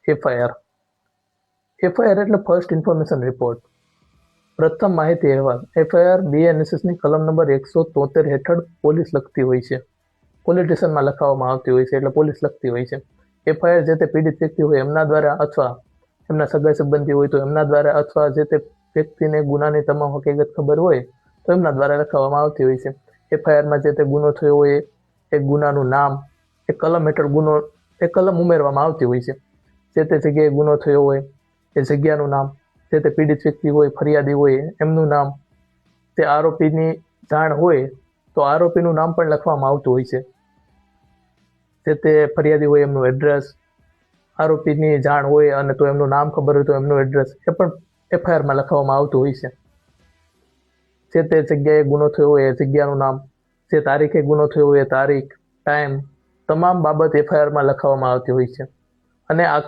FIR. FIR એટલે first information report, પ્રથમ માહિતી અહેવાલ. એફઆઈઆર બીએનએસએસની કલમ નંબર 173 હેઠળ પોલીસ લખતી હોય છે, પોલીસ સ્ટેશનમાં લખાવવામાં આવતી હોય છે, એટલે પોલીસ લખતી હોય છે. એફઆઈઆર જે તે પીડિત વ્યક્તિ હોય એમના દ્વારા અથવા એમના સગા સંબંધી હોય તો એમના દ્વારા અથવા જે તે વ્યક્તિને ગુનાની તમામ હકીકત ખબર હોય તો એમના દ્વારા લખાવવામાં આવતી હોય છે. એફઆઈઆરમાં જે તે ગુનો થયો હોય એ ગુનાનું નામ, એ કલમ હેઠળ એ કલમ ઉમેરવામાં આવતી હોય છે. જે તે જગ્યાએ ગુનો થયો હોય એ જગ્યાનું નામ, જે તે પીડિત વ્યક્તિ હોય, ફરિયાદી હોય એમનું નામ, તે આરોપીની જાણ હોય તો આરોપીનું નામ પણ લખવામાં આવતું હોય છે. જે તે ફરિયાદી હોય એમનું એડ્રેસ, આરોપીની જાણ હોય અને તો એમનું નામ ખબર હોય તો એમનું એડ્રેસ એ પણ એફઆઈઆરમાં લખવામાં આવતું હોય છે. જે તે જગ્યાએ ગુનો થયો હોય એ જગ્યાનું નામ, જે તારીખે ગુનો થયો હોય એ તારીખ, ટાઈમ, તમામ બાબત એફઆઈઆરમાં લખવામાં આવતી હોય છે. અને આખી